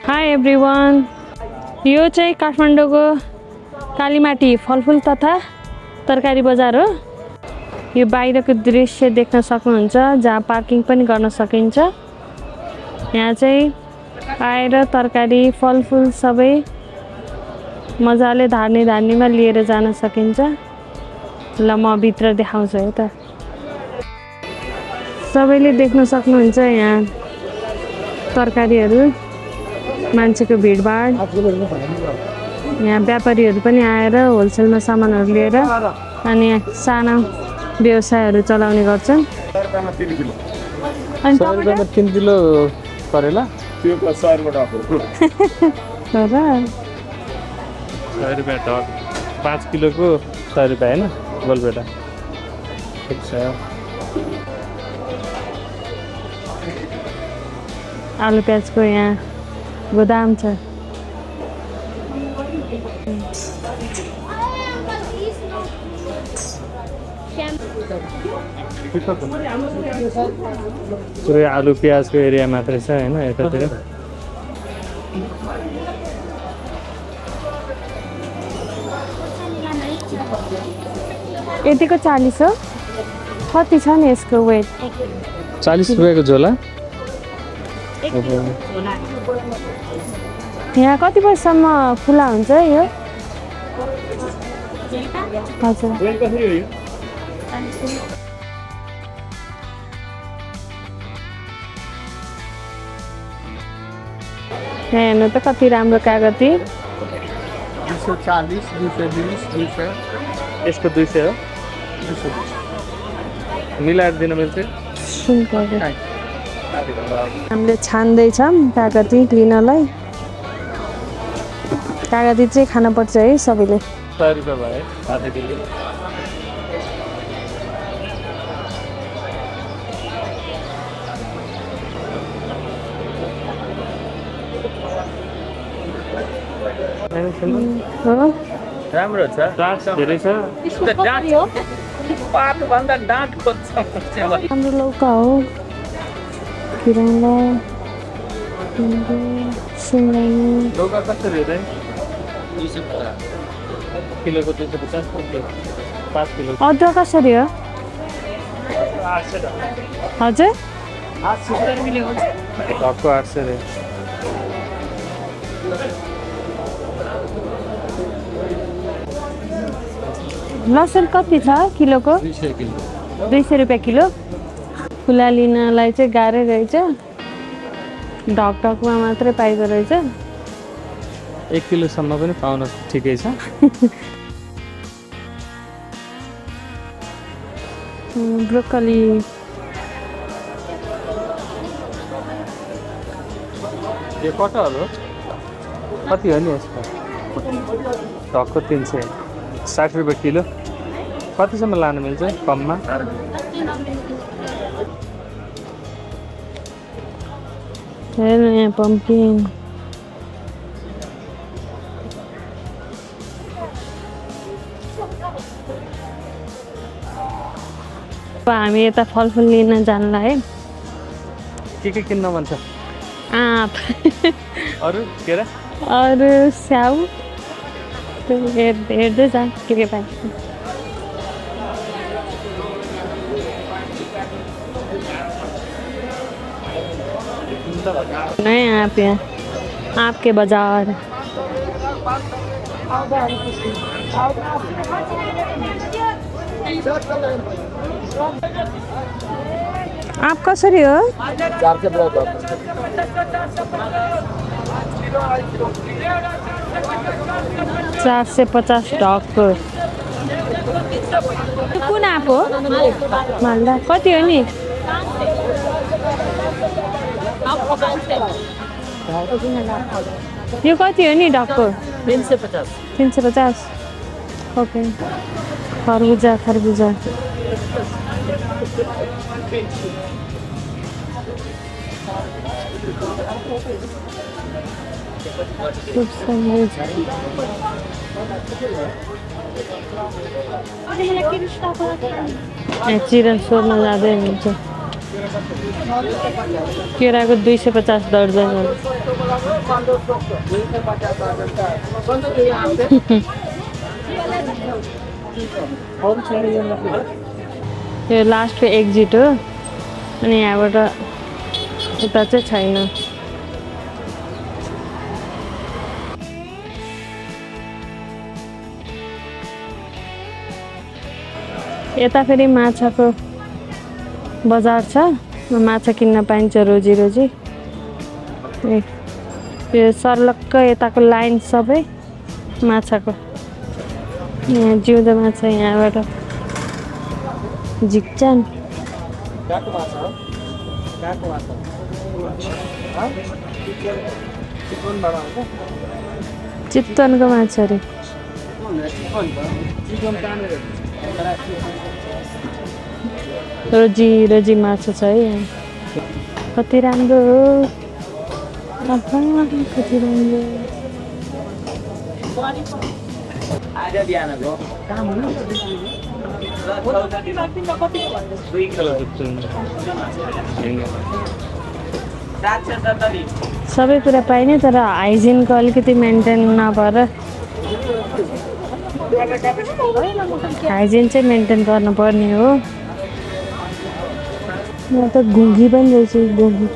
High everyone, यो चाहिँ काठमाडौँको कालीमाटी फलफुल तथा तरकारी बजार हो। यो बाहिरको दृश्य देख्न सक्नुहुन्छ, जहाँ पार्किङ पनि गर्न सकिन्छ। यहाँ चाहिँ आएर तरकारी फलफुल सबै मजाले धार्नीमा लिएर जान सकिन्छ। ल म भित्र देखाउँछु है त। सबैले देख्न सक्नुहुन्छ यहाँ तरकारीहरू, मान्छेको भिडभाड। यहाँ व्यापारीहरू पनि आएर होलसेलमा सामानहरू लिएर अनि साना व्यवसायहरू चलाउने गर्छन्। अनि 3 किलो करेला त्यो सहरबाट आएको तर 100 रुपियाँ टक 5 किलोको 100 रुपियाँ होइन गोलबेटा। ठिक छ। आलु प्याजको यहाँ गोदाम छ। पुरै आलु प्याजको एरिया मात्रै छ होइन यतातिर। यतिको 40 हो। कति छ नि यसको वेट? 40 रुपियाँको झोला। यहाँ कति बजीसम्म खुला हुन्छ यो? हजुर। यहाँ हेर्नु त कति राम्रो कागती। 240, 220, 200। यसको 200 हो। मिलाएर दिन मिल्छ। हामीले छान्दैछौँ कागती लिनलाई। कागती चाहिँ खानुपर्छ है सबैले। 100 रुपियाँ भयो आधा किलो। राम्रो छ। डाँठ धेरै छ। पातभन्दा डाँठ खोज्छ। हाम्रो लौका हो, किराला, सिङ्गानी। लौका कसरी हो? 250 किलोको 250 5 किलो। अदुवा कसरी हो? 800 हजुर, 870 रुपियाँ हुन्छ। ढक्को 800 रे। लसुन कति छ किलोको? 200 किलो। 200 रुपियाँ किलो। खुला लिनलाई चाहिँ गाह्रै रहेछ, ढकढकमा मात्रै पाइदो रहेछ। 1 किलोसम्म पनि पाउन ठिकै छ। ब्रोकली यो कटहर हो। कति हो नि यसको? ढक्को 360 रुपियाँ किलो। कतिसम्म लानु मिल्छ कममा? हेर्नु यहाँ पम्किन। अब हामी यता फलफुल लिन जानलाई है। के किन्न मन छ? आँप अरू केरा? अरू स्याउ हेर्दै जा के पाइन्छ। नयाँ आँप, यहाँ आँप के बाजार। आँप कसरी हो? 450 ढक्को। कुन आँप हो? मालदा। कति हो नि? यो कति हो नि ढक्को? 350। 350। ओके। खरबुजा चिरन सोध्न जाँदै हुन्छ। केराको 250 दर्जन हो। यो लास्टको एक्जिट हो अनि यहाँबाट उता चाहिँ छैन। यता फेरि माछाको बजार छ, माछा किन्न पाइन्छ रोजी रोजी। यो सर्लक्क यताको लाइन सबै माछाको। यहाँ जिउँदो माछा यहाँबाट झिक्छन्। चितवनको माछा अरे। रोजी रोजी माछा छ है यहाँ। कति राम्रो हो, कति राम्रो। सबै कुरा पाइने तर हाइजिनको अलिकति मेन्टेन नभएर। हाइजिन चाहिँ मेन्टेन गर्नुपर्ने हो। यहाँ त घुङ्गी पनि रहेछ, घुङ्गी।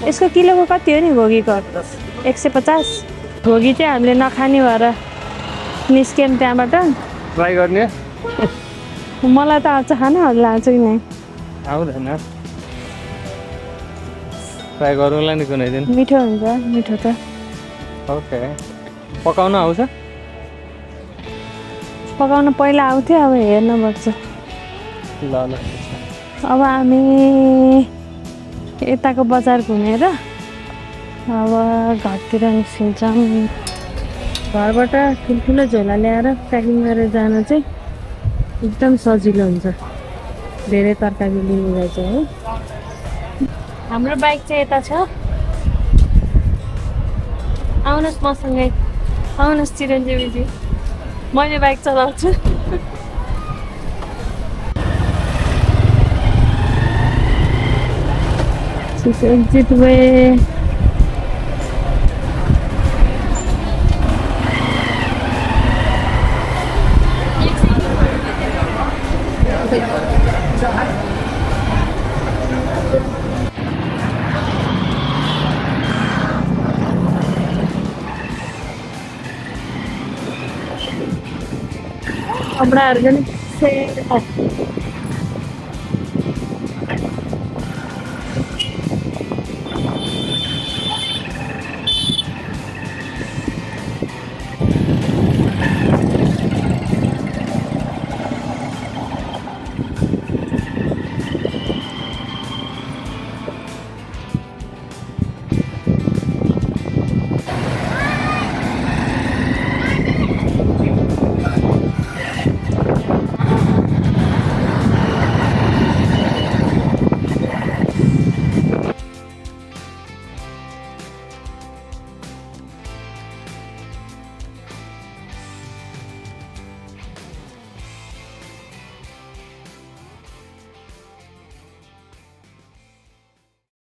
यसको किलोको कति हो नि घोगीको? 150। घोगी चाहिँ हामीले नखाने भएर निस्क्यौँ त्यहाँबाट। ट्राई गर्ने? मलाई त आउँछ खान, हजुर आउँछ कि नै? आउँदैन। ट्राई गरौँला नि कुनै दिन। मिठो हुन्छ, मिठो त। ओके। पकाउन आउँछ? पकाउन पहिला आउँथ्यो, अब हेर्नुपर्छ। ल ल। अब हामी यताको बजार घुमेर अब घरतिर निस्किन्छौँ। घरबाट ठुल्ठुलो झोला ल्याएर प्याकिङ गरेर जान चाहिँ एकदम सजिलो हुन्छ। धेरै तरकारी लिनुलाई चाहिँ है। हाम्रो बाइक चाहिँ यता छ। आउनुहोस् मसँगै, आउनुहोस् चिरञ्जीवीजी, मैले बाइक चलाउँछु। Exit way. Abra organic sale off.